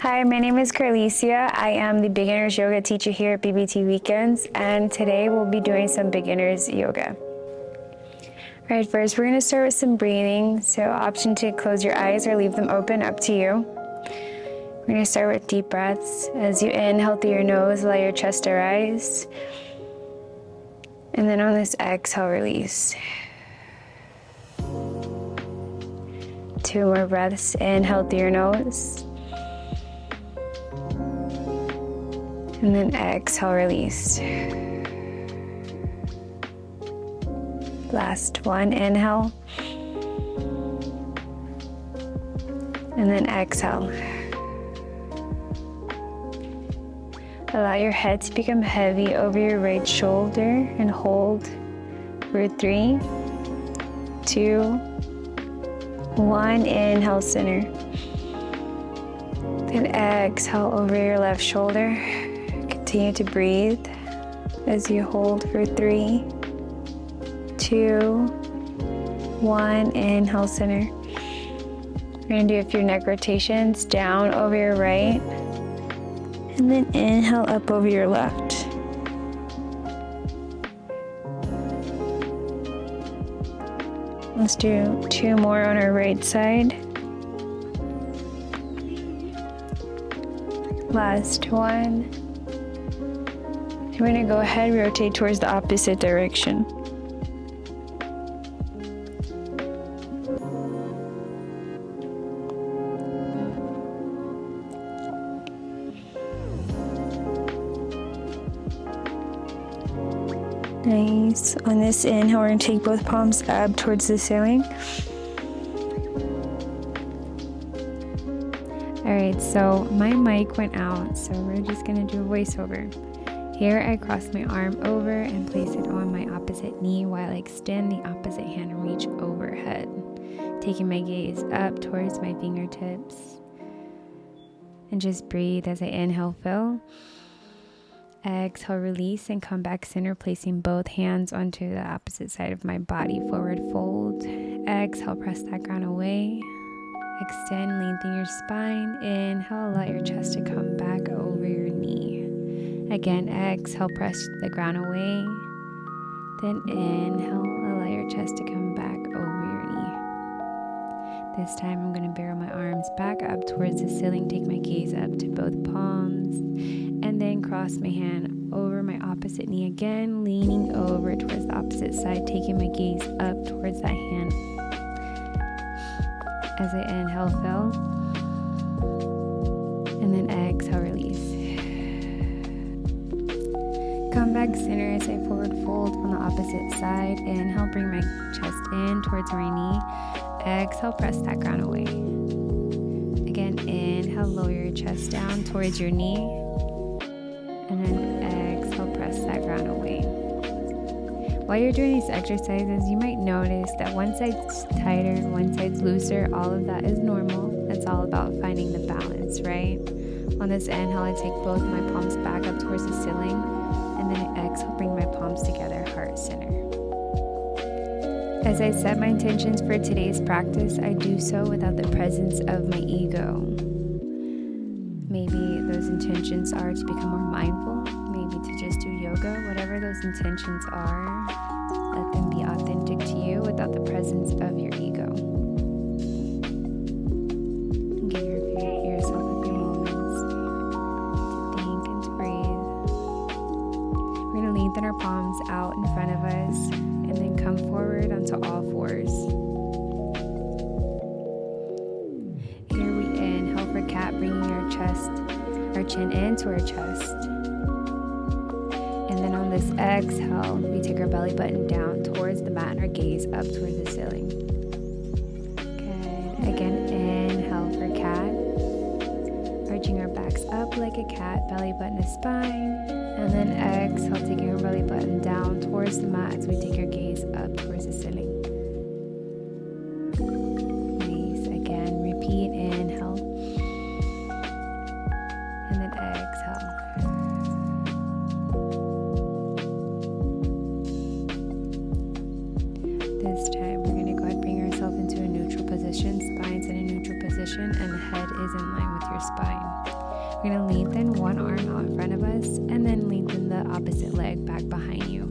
Hi, my name is Carlecia. I am the beginner's yoga teacher here at BBT Weekendz, and today we'll be doing some beginner's yoga. All right, first we're going to start with some breathing. So option to close your eyes or leave them open, up to you. We're going to start with deep breaths. As you inhale through your nose, allow your chest to rise. And then on this exhale, release. 2 more breaths. Inhale through your nose. And then exhale, release. Last one, inhale. And then exhale. Allow your head to become heavy over your right shoulder and hold for 3, 2, 1. Inhale, center. Then exhale over your left shoulder. Continue to breathe as you hold for 3, 2, 1. Inhale, center. We're going to do a few neck rotations down over your right, and then inhale up over your left. Let's do 2 more on our right side. Last one. We're going to go ahead and rotate towards the opposite direction. Nice. On this inhale, we're going to take both palms up towards the ceiling. Alright, so my mic went out, so we're just going to do a voiceover. Here I cross my arm over and place it on my opposite knee while I extend the opposite hand and reach overhead, taking my gaze up towards my fingertips. And just breathe as I inhale, fill. Exhale, release, and come back center, placing both hands onto the opposite side of my body. Forward fold. Exhale, press that ground away. Extend, lengthen your spine. Inhale, allow your chest to come back over your knee. Again, exhale, press the ground away. Then inhale, allow your chest to come back over your knee. This time I'm going to barrel my arms back up towards the ceiling, take my gaze up to both palms, and then cross my hand over my opposite knee again, leaning over towards the opposite side, taking my gaze up towards that hand. As I inhale, fill, and then exhale, release. Come back center as I forward fold on the opposite side. Inhale, bring my chest in towards my knee. Exhale, press that ground away. Again, inhale, lower your chest down towards your knee. And then exhale, press that ground away. While you're doing these exercises, you might notice that one side's tighter, one side's looser. All of that is normal. It's all about finding the balance, right? On this inhale, I take both my palms back up towards the ceiling. And then I exhale, bring my palms together, heart center. As I set my intentions for today's practice, I do so without the presence of my ego. Maybe those intentions are to become more mindful, maybe to just do yoga, whatever those intentions are, let them be authentic to you without the presence of your ego. Give yourself a few moments to think and to breathe. We're going to lengthen our palms out in front of us and then come forward onto all fours. Here we inhale for cat, bringing our chin into our chest. And then on this exhale, we take our belly button down towards the mat and our gaze up towards the ceiling. Good. Again, inhale for cat. Arching our backs up like a cat, belly button to spine. And then exhale, taking our belly button down towards the mat as we take our gaze up towards the ceiling. Nice. Again, repeat, inhale. And then exhale. This time we're going to go ahead and bring ourselves into a neutral position. Spine's in a neutral position and the head is in line with your spine. We're going to lengthen one arm out in front of us and then lengthen the opposite leg back behind you.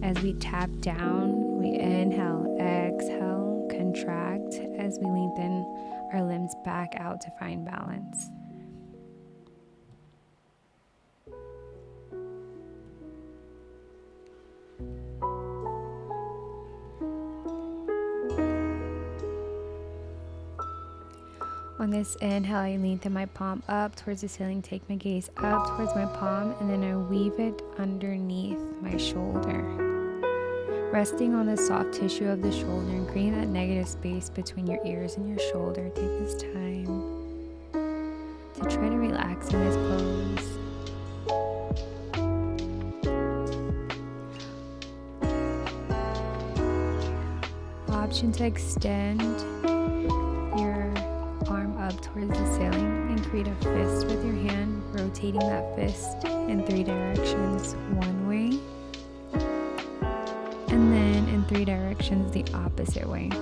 As we tap down, we inhale, exhale, contract as we lengthen our limbs back out to find balance. On this inhale, I lengthen my palm up towards the ceiling, take my gaze up towards my palm, and then I weave it underneath my shoulder. Resting on the soft tissue of the shoulder and creating that negative space between your ears and your shoulder. Take this time to try to relax in this pose. Option to extend your arm up towards the ceiling and create a fist with your hand, rotating that fist in 3 directions one way, and then in 3 directions the opposite way. And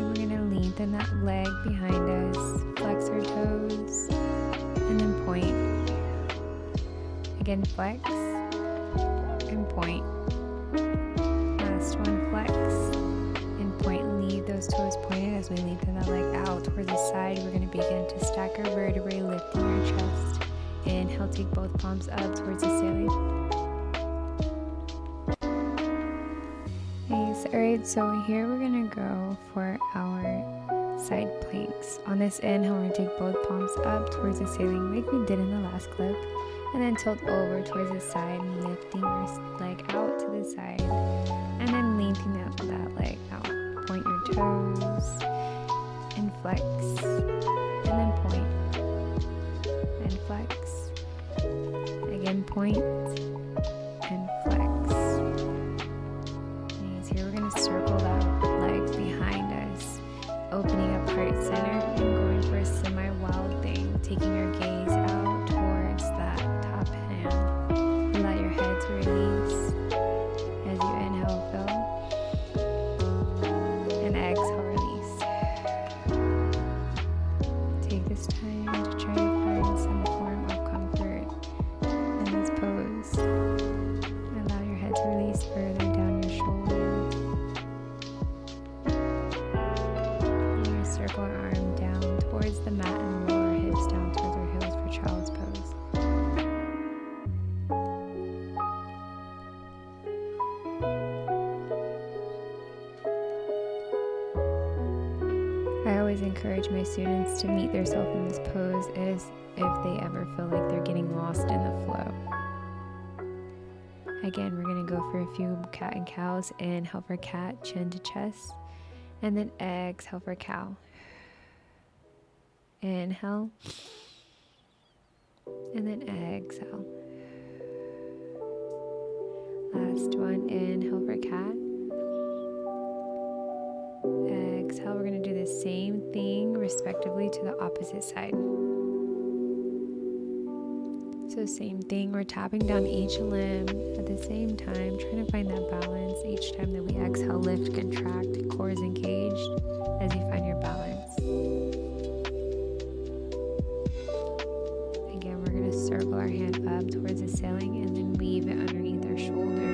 we're going to lengthen that leg behind us, flex our toes, and then point. Again, flex and point. Last one, flex and point. Leave those toes pointed as we lengthen that leg out towards the side. We're going to begin to stack our vertebrae, lifting our chest. Inhale, take both palms up towards the ceiling. Nice. Alright, so here we're going to go for our side planks. On this inhale, we're going to take both palms up towards the ceiling like we did in the last clip. And then tilt over towards the side, lifting our leg out to the side. And then lengthening that leg out. Point your toes and flex. And then point and flex. Again, point and flex. Nice. Here we're going to circle that leg behind us, opening up heart center and going for a semi-wild thing, taking your gaze out towards that top hand. Allow your head to release as you inhale, fill, and exhale, release. Take this time to try to find some form of comfort in this pose. Allow your head to release further down your shoulder. And we circle our arm down towards the mat and lower our hips down towards our heels for child's pose. I always encourage my students to meet themselves in this pose as if they ever feel like they're getting lost in the flow. Again, we're going to go for a few cat and cows. Inhale for cat, chin to chest, and then exhale for cow. Inhale, and then exhale. Last one, inhale for cat. Exhale, we're going to do the same thing respectively to the opposite side. So same thing, we're tapping down each limb at the same time, trying to find that balance. Each time that we exhale, lift, contract, core is engaged as you find your balance. Again, we're going to circle our hand up towards the ceiling and then weave it underneath our shoulder.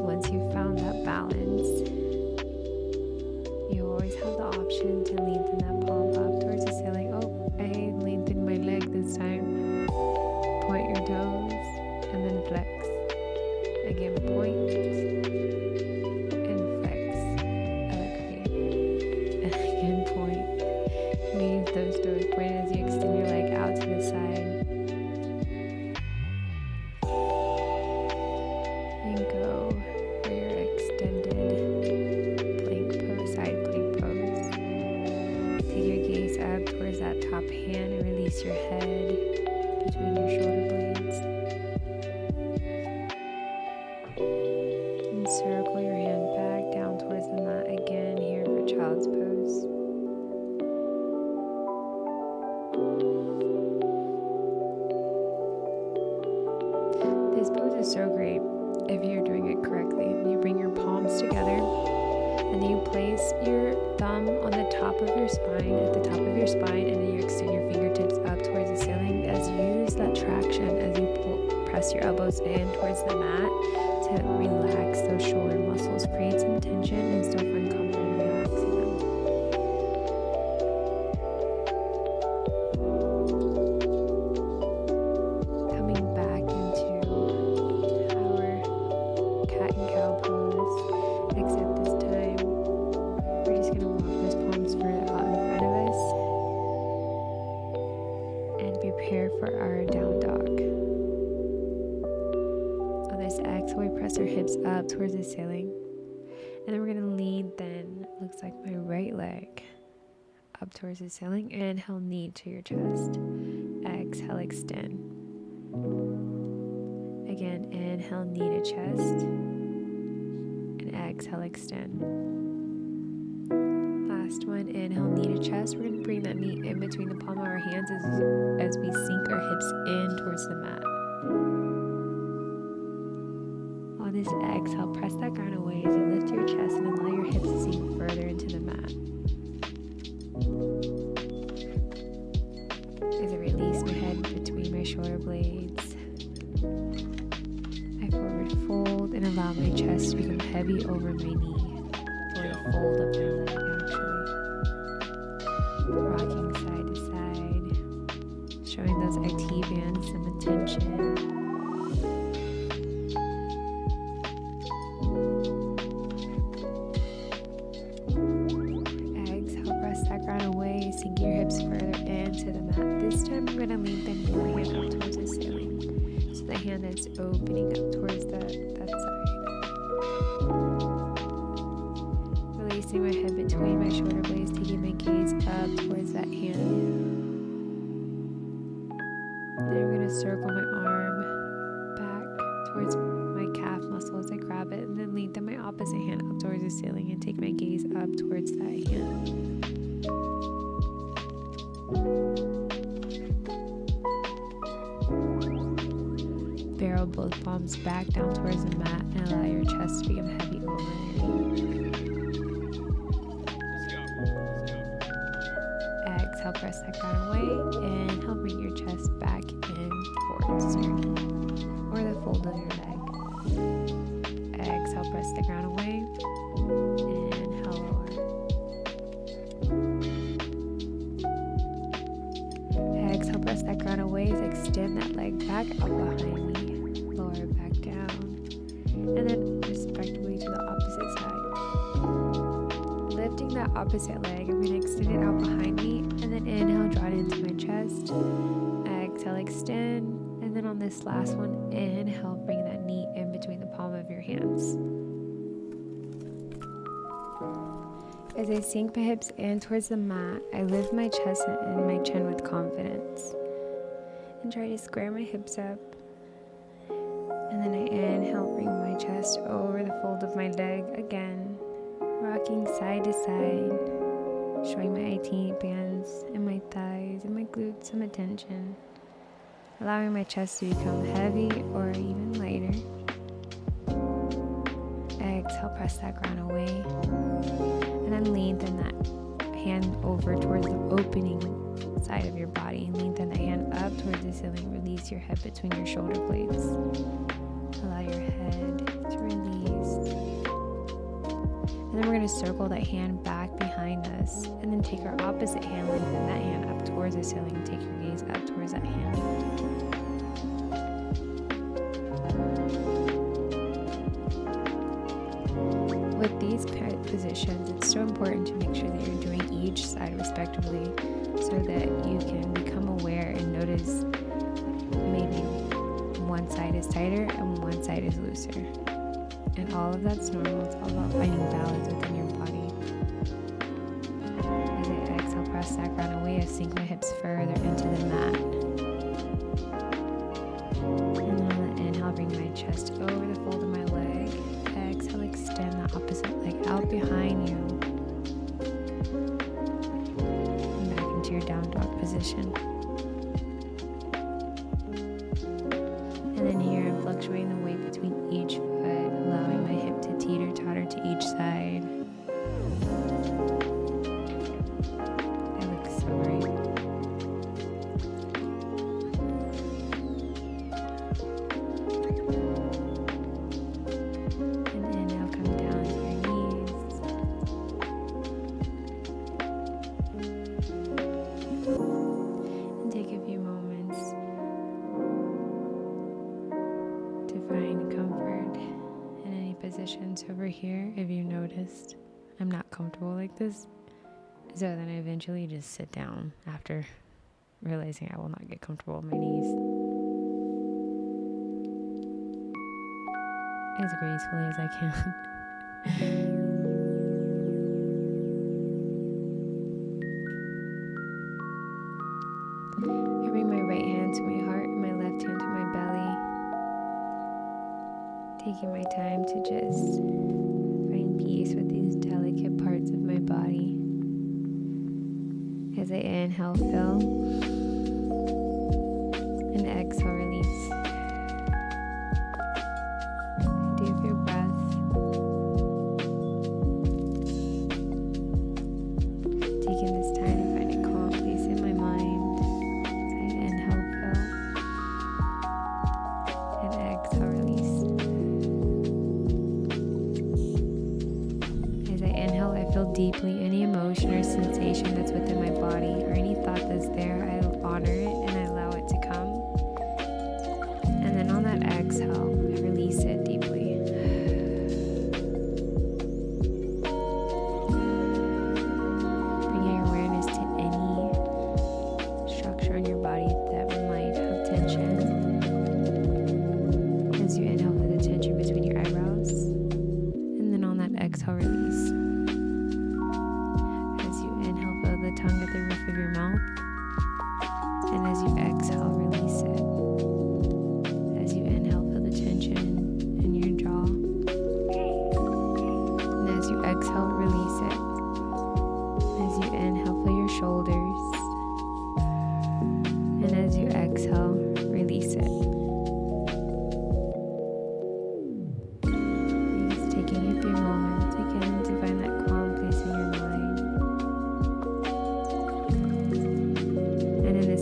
Once you've found that balance, you always have the option to lengthen that palm up towards the ceiling. Oh, I lengthened my leg this time. Point your toes and then flex. Again, point and flex. And again, point. Leave those toes pointed as you extend your leg out to the side. And go for your extended plank pose, side plank pose. Take your gaze up towards that top hand and release your head between your shoulder blades. And circle This pose is so great if you're doing it correctly. You bring your palms together and then you place your thumb on the top of your spine, at the top of your spine, and then you extend your fingertips up towards the ceiling as you use that traction as you press your elbows in towards the mat to relax those shoulder muscles, create some tension, and still find comfort in relaxing them. Coming back into our cat and cow pose, except this time we're just going to walk those palms further out in front of us and prepare for our down dog. On this exhale, we press our hips up towards the ceiling, and then we're going to lean, then looks like my right leg up towards the ceiling. Inhale, knee to your chest. Exhale, extend. Again, inhale, knee to chest, and exhale, extend. Last one, inhale, knee to chest. We're going to bring that knee in between the palm of our hands as we sink our hips in towards the mat. On this exhale, press that ground away as you lift your chest and allow your hips to sink further into the mat. As I release my head between my shoulder blades, I forward fold and allow my chest to become heavy over my knee, or the fold of my leg actually. Rocking side to side, showing those IT bands some attention. Exhale, press that ground away, sink your hips further into the mat. This time I'm going to lengthen your hand up towards the ceiling, so the hand that's opening up towards that side. Releasing my head between my shoulder blades, taking my gaze up towards that hand. Then I'm going to circle my arm back towards my calf muscle as I grab it, and then lengthen my opposite hand up towards the ceiling and take my gaze up towards that hand. Barrel both palms back down towards the mat and allow your chest to become heavy over your knee. Exhale, press that ground away, and inhale, bring your chest back in towards your knee or the fold of your leg. Exhale, press the ground away, inhale, lower. Exhale, press that ground away as I extend that leg back out behind me, lower back down, and then respectively to the opposite side. Lifting that opposite leg, I'm going to extend it out behind me, and then inhale, draw it into my chest. Exhale, extend, and then on this last one, inhale, bring that knee in between the palm of your hands. As I sink my hips in towards the mat, I lift my chest and my chin with confidence and try to square my hips up. And then I inhale, bring my chest over the fold of my leg again, rocking side to side, showing my IT bands and my thighs and my glutes some attention, allowing my chest to become heavy or even lighter. Exhale, press that ground away, and then lengthen that hand over towards the opening side of your body, and lengthen the hand up towards the ceiling. Release your head between your shoulder blades. Allow your head to release. And then we're going to circle that hand back behind us, and then take our opposite hand, lengthen that hand up towards the ceiling, and take your gaze up towards that hand. With these positions, it's so important to make sure that you're doing each side respectively, so that you can become aware and notice maybe one side is tighter and one side is looser. And all of that's normal. It's all about finding balance within your body. As I exhale, press that ground away, I sink my hips further into the mat. And then on the inhale, bring my chest over the fold of my leg. Exhale, extend the opposite leg out behind you. And back into your down dog position. And then here I'm fluctuating to find comfort in any positions over here. If you noticed, I'm not comfortable like this. So then I eventually just sit down after realizing I will not get comfortable on my knees. As gracefully as I can. I bring my right hand to my heart and my left hand to my belly. Taking my time to just find peace with these delicate parts of my body. As I inhale, fill, and exhale, release. Do your breath. Taking this time to find a calm place in my mind. As I inhale, fill, and exhale, release. As I inhale, I feel deeply any emotion or sensation that's within my body, or any thought that's there. I honor it and I allow it to come. And then on that exhale, I release it deeply. Bringing your awareness to any structure in your body that might have tension. As you inhale, feel the tension between your eyebrows. And then on that exhale, release. The tongue at the roof of your mouth, and as you exhale, release it. As you inhale, feel the tension in your jaw, and as you exhale, release it. As you inhale, feel your shoulders, and as you exhale, release it. Just taking a few moments again to find that calm place in your mind.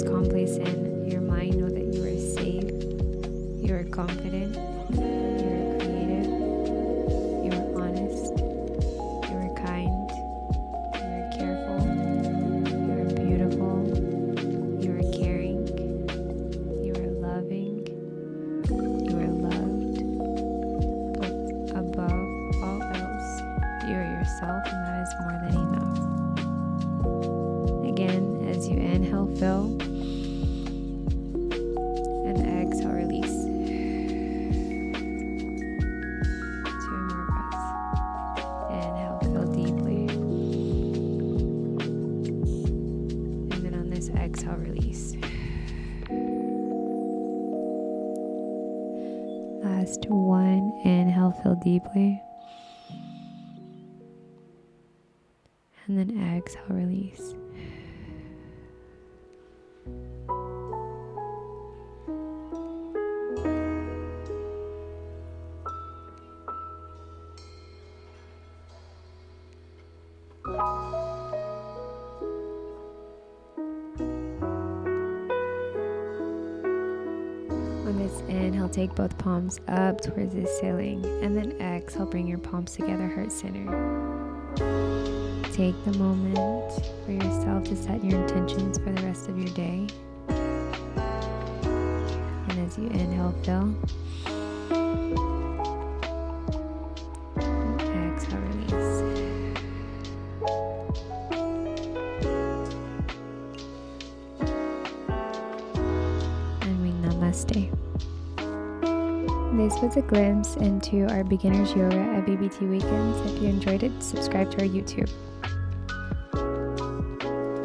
Calm place in your mind, know that you are safe, you are confident, you are creative, you are honest, you are kind, you are careful, you are beautiful, you are caring, you are loving, you are loved, but above all else, you are yourself, and that is more than enough. Again, as you inhale, fill, exhale, release. 2 more breaths. Inhale, fill deeply. And then on this exhale, release. Last one. Inhale, fill deeply. And then exhale, release. On this inhale, take both palms up towards the ceiling, and then exhale, bring your palms together, heart center. Take the moment for yourself to set your intentions for the rest of your day. And as you inhale, fill. And exhale, release. And we namaste. This was a glimpse into our beginner's yoga at BBT Weekendz. If you enjoyed it, subscribe to our YouTube.